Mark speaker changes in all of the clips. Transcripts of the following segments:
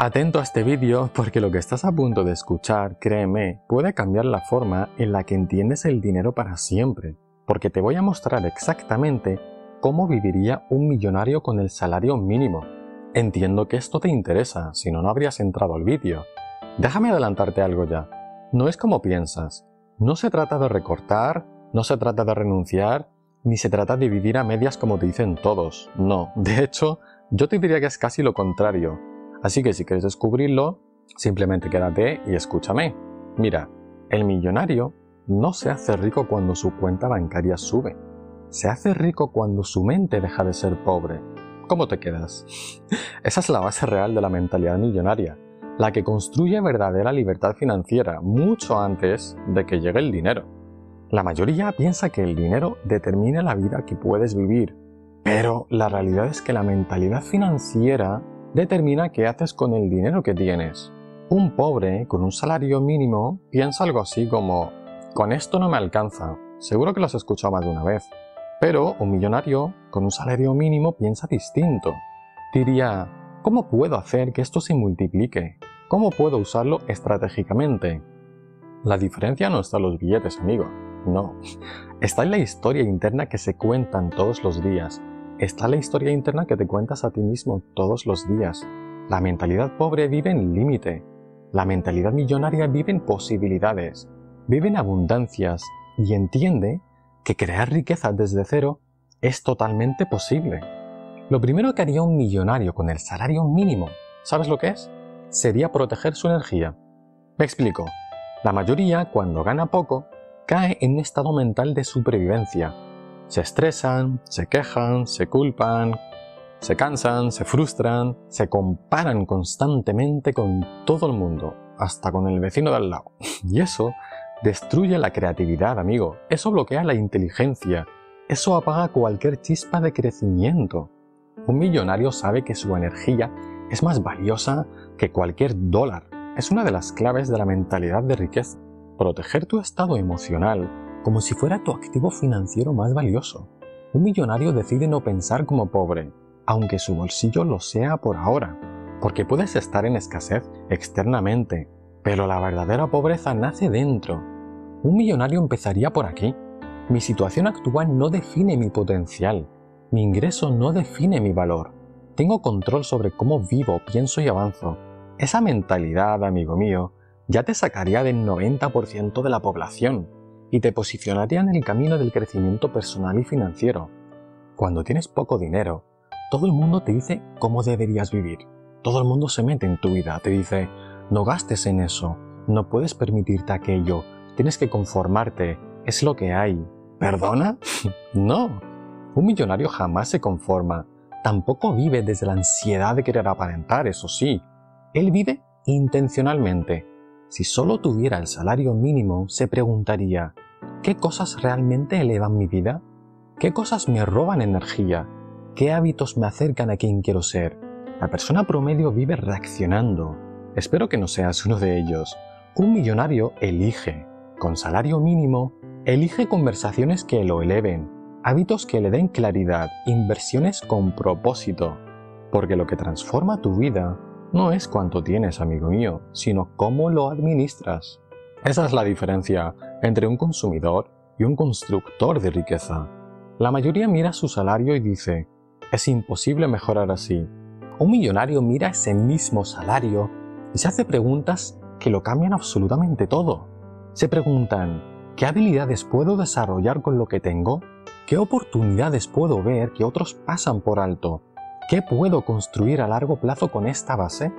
Speaker 1: Atento a este vídeo porque lo que estás a punto de escuchar, créeme, puede cambiar la forma en la que entiendes el dinero para siempre, porque te voy a mostrar exactamente cómo viviría un millonario con el salario mínimo. Entiendo que esto te interesa, si no, no habrías entrado al vídeo. Déjame adelantarte algo ya. No es como piensas. No se trata de recortar, no se trata de renunciar, ni se trata de vivir a medias como te dicen todos. No, de hecho, yo te diría que es casi lo contrario. Así que si quieres descubrirlo, simplemente quédate y escúchame. Mira, el millonario no se hace rico cuando su cuenta bancaria sube. Se hace rico cuando su mente deja de ser pobre. ¿Cómo te quedas? Esa es la base real de la mentalidad millonaria, la que construye verdadera libertad financiera mucho antes de que llegue el dinero. La mayoría piensa que el dinero determina la vida que puedes vivir, pero la realidad es que la mentalidad financiera determina qué haces con el dinero que tienes. Un pobre con un salario mínimo piensa algo así como: con esto no me alcanza. Seguro que lo has escuchado más de una vez. Pero un millonario con un salario mínimo piensa distinto. Diría: ¿cómo puedo hacer que esto se multiplique? ¿Cómo puedo usarlo estratégicamente? La diferencia no está en los billetes, amigo. No. Está en la historia interna que se cuentan todos los días. Está en la historia interna que te cuentas a ti mismo todos los días. La mentalidad pobre vive en límite. La mentalidad millonaria vive en posibilidades. Vive en abundancias y entiende que crear riqueza desde cero es totalmente posible. Lo primero que haría un millonario con el salario mínimo, ¿sabes lo que es? Sería proteger su energía. Me explico. La mayoría, cuando gana poco, cae en un estado mental de supervivencia. Se estresan, se quejan, se culpan, se cansan, se frustran, se comparan constantemente con todo el mundo, hasta con el vecino de al lado. Y eso destruye la creatividad, amigo. Eso bloquea la inteligencia. Eso apaga cualquier chispa de crecimiento. Un millonario sabe que su energía es más valiosa que cualquier dólar. Es una de las claves de la mentalidad de riqueza. Proteger tu estado emocional como si fuera tu activo financiero más valioso. Un millonario decide no pensar como pobre, aunque su bolsillo lo sea por ahora, porque puedes estar en escasez externamente, pero la verdadera pobreza nace dentro. Un millonario empezaría por aquí. Mi situación actual no define mi potencial. Mi ingreso no define mi valor. Tengo control sobre cómo vivo, pienso y avanzo. Esa mentalidad, amigo mío, ya te sacaría del 90% de la población y te posicionaría en el camino del crecimiento personal y financiero. Cuando tienes poco dinero, todo el mundo te dice cómo deberías vivir. Todo el mundo se mete en tu vida, te dice: no gastes en eso, no puedes permitirte aquello, tienes que conformarte, es lo que hay. ¿Perdona? No. Un millonario jamás se conforma. Tampoco vive desde la ansiedad de querer aparentar, eso sí. Él vive intencionalmente. Si solo tuviera el salario mínimo, se preguntaría: ¿qué cosas realmente elevan mi vida? ¿Qué cosas me roban energía? ¿Qué hábitos me acercan a quien quiero ser? La persona promedio vive reaccionando. Espero que no seas uno de ellos. Un millonario elige. Con salario mínimo, elige conversaciones que lo eleven, hábitos que le den claridad, inversiones con propósito. Porque lo que transforma tu vida no es cuánto tienes, amigo mío, sino cómo lo administras. Esa es la diferencia entre un consumidor y un constructor de riqueza. La mayoría mira su salario y dice: es imposible mejorar así. Un millonario mira ese mismo salario y se hace preguntas que lo cambian absolutamente todo. Se preguntan: ¿qué habilidades puedo desarrollar con lo que tengo? ¿Qué oportunidades puedo ver que otros pasan por alto? ¿Qué puedo construir a largo plazo con esta base?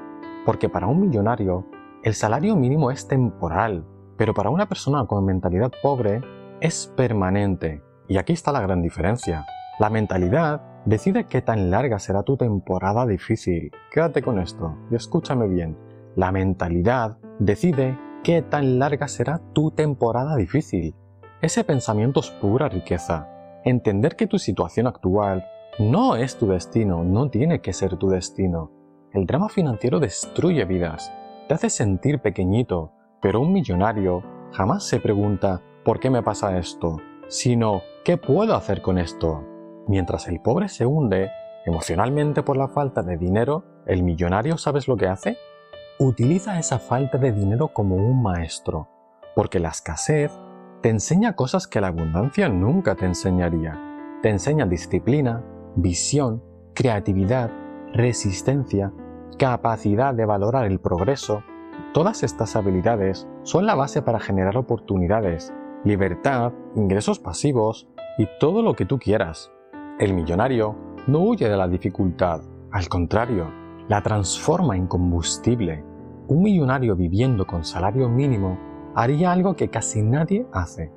Speaker 1: Porque para un millonario, el salario mínimo es temporal, pero para una persona con mentalidad pobre, es permanente. Y aquí está la gran diferencia. La mentalidad decide qué tan larga será tu temporada difícil. Quédate con esto y escúchame bien. La mentalidad decide qué tan larga será tu temporada difícil. Ese pensamiento es pura riqueza. Entender que tu situación actual no es tu destino, no tiene que ser tu destino. El drama financiero destruye vidas, te hace sentir pequeñito, pero un millonario jamás se pregunta ¿por qué me pasa esto?, sino ¿qué puedo hacer con esto? Mientras el pobre se hunde emocionalmente por la falta de dinero, el millonario, ¿sabes lo que hace? utiliza esa falta de dinero como un maestro, porque la escasez te enseña cosas que la abundancia nunca te enseñaría. Te enseña disciplina, visión, creatividad, resistencia, capacidad de valorar el progreso. Todas estas habilidades son la base para generar oportunidades, libertad, ingresos pasivos y todo lo que tú quieras. El millonario no huye de la dificultad, al contrario, la transforma en combustible. Un millonario viviendo con salario mínimo haría algo que casi nadie hace: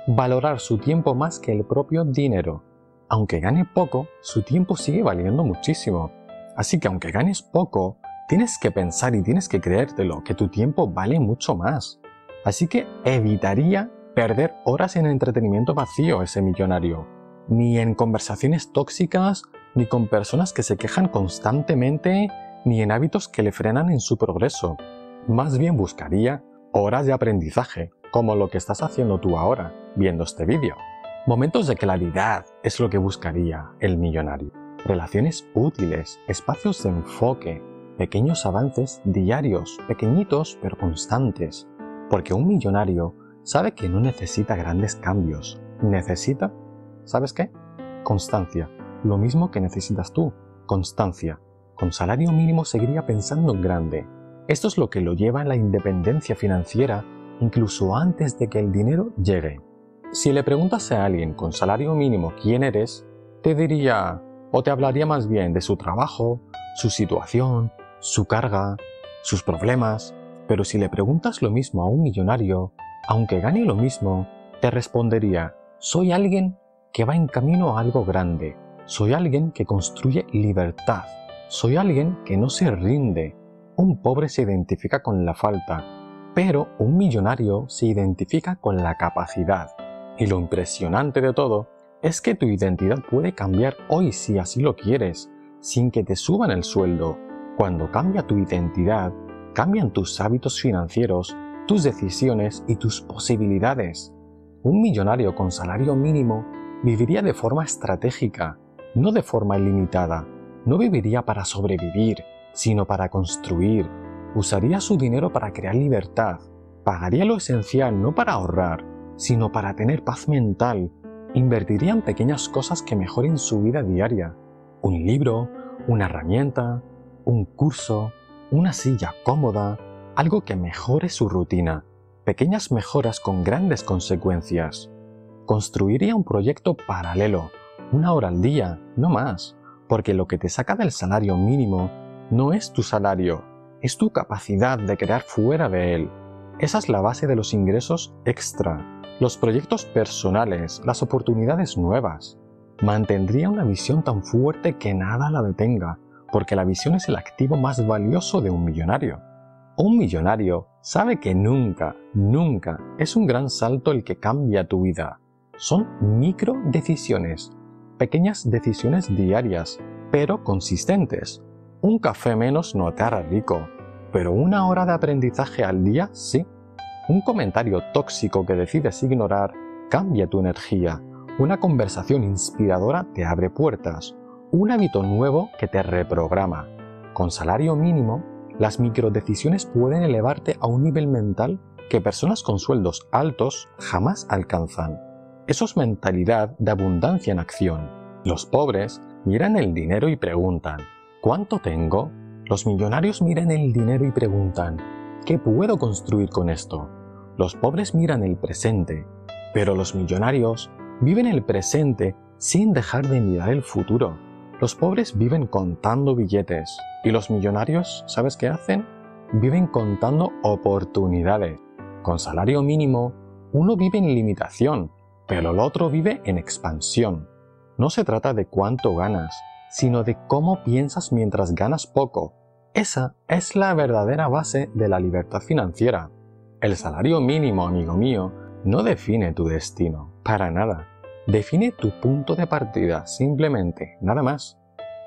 Speaker 1: valorar su tiempo más que el propio dinero. Aunque gane poco, su tiempo sigue valiendo muchísimo. Así que aunque ganes poco, tienes que pensar y tienes que creértelo, que tu tiempo vale mucho más. Así que evitaría perder horas en entretenimiento vacío ese millonario, ni en conversaciones tóxicas, ni con personas que se quejan constantemente, ni en hábitos que le frenan en su progreso. Más bien buscaría horas de aprendizaje, como lo que estás haciendo tú ahora, viendo este vídeo. Momentos de claridad es lo que buscaría el millonario. Relaciones útiles, espacios de enfoque, pequeños avances diarios, pequeñitos pero constantes. Porque un millonario sabe que no necesita grandes cambios. Necesita, ¿sabes qué? Constancia. Lo mismo que necesitas tú, constancia. Con salario mínimo seguiría pensando en grande. Esto es lo que lo lleva a la independencia financiera incluso antes de que el dinero llegue. Si le preguntas a alguien con salario mínimo quién eres, te diría o te hablaría más bien de su trabajo, su situación, su carga, sus problemas. Pero si le preguntas lo mismo a un millonario, aunque gane lo mismo, te respondería: soy alguien que va en camino a algo grande, soy alguien que construye libertad, soy alguien que no se rinde. Un pobre se identifica con la falta, pero un millonario se identifica con la capacidad. Y lo impresionante de todo es que tu identidad puede cambiar hoy si así lo quieres, sin que te suban el sueldo. Cuando cambia tu identidad, cambian tus hábitos financieros, tus decisiones y tus posibilidades. Un millonario con salario mínimo viviría de forma estratégica, no de forma ilimitada. No viviría para sobrevivir, sino para construir. Usaría su dinero para crear libertad. Pagaría lo esencial no para ahorrar, sino para tener paz mental. Invertiría en pequeñas cosas que mejoren su vida diaria. Un libro, una herramienta, un curso, una silla cómoda, algo que mejore su rutina. Pequeñas mejoras con grandes consecuencias. Construiría un proyecto paralelo, 1 hora al día, no más, porque lo que te saca del salario mínimo no es tu salario, es tu capacidad de crear fuera de él. Esa es la base de los ingresos extra, los proyectos personales, las oportunidades nuevas. Mantendría una visión tan fuerte que nada la detenga, porque la visión es el activo más valioso de un millonario. Un millonario sabe que nunca es un gran salto el que cambia tu vida. Son micro decisiones, pequeñas decisiones diarias, pero consistentes. Un café menos no te hará rico, pero 1 hora de aprendizaje al día sí. Un comentario tóxico que decides ignorar cambia tu energía. Una conversación inspiradora te abre puertas. Un hábito nuevo que te reprograma. Con salario mínimo, las microdecisiones pueden elevarte a un nivel mental que personas con sueldos altos jamás alcanzan. Eso es mentalidad de abundancia en acción. Los pobres miran el dinero y preguntan: ¿cuánto tengo? Los millonarios miran el dinero y preguntan: ¿qué puedo construir con esto? Los pobres miran el presente, pero los millonarios viven el presente sin dejar de mirar el futuro. Los pobres viven contando billetes y los millonarios, ¿sabes qué hacen? Viven contando oportunidades. Con salario mínimo, uno vive en limitación, pero el otro vive en expansión. No se trata de cuánto ganas, sino de cómo piensas mientras ganas poco. Esa es la verdadera base de la libertad financiera. El salario mínimo, amigo mío, no define tu destino, para nada. Define tu punto de partida, simplemente, nada más.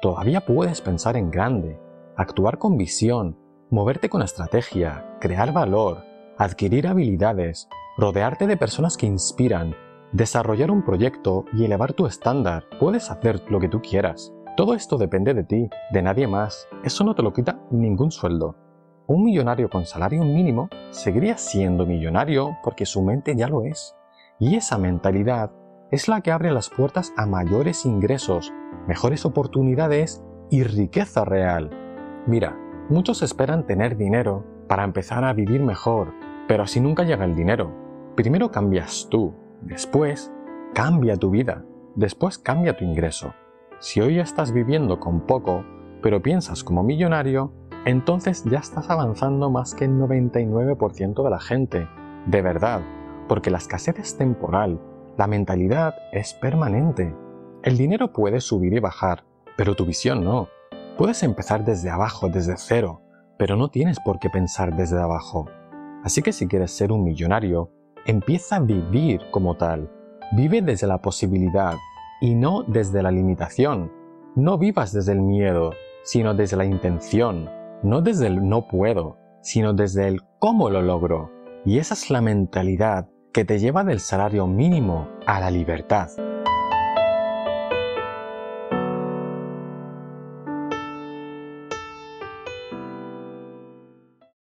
Speaker 1: Todavía puedes pensar en grande, actuar con visión, moverte con estrategia, crear valor, adquirir habilidades, rodearte de personas que inspiran, desarrollar un proyecto y elevar tu estándar. Puedes hacer lo que tú quieras. Todo esto depende de ti, de nadie más. Eso no te lo quita ningún sueldo. un millonario con salario mínimo seguiría siendo millonario porque su mente ya lo es. Y esa mentalidad es la que abre las puertas a mayores ingresos, mejores oportunidades y riqueza real. Mira, muchos esperan tener dinero para empezar a vivir mejor, pero así nunca llega el dinero. Primero cambias tú, después cambia tu vida, después cambia tu ingreso. Si hoy estás viviendo con poco, pero piensas como millonario, entonces ya estás avanzando más que el 99% de la gente. De verdad, porque la escasez es temporal, la mentalidad es permanente. El dinero puede subir y bajar, pero tu visión no. Puedes empezar desde abajo, desde cero, pero no tienes por qué pensar desde abajo. Así que si quieres ser un millonario, empieza a vivir como tal. Vive desde la posibilidad y no desde la limitación. No vivas desde el miedo, sino desde la intención. No desde el no puedo, sino desde el cómo lo logro. Y esa es la mentalidad que te lleva del salario mínimo a la libertad.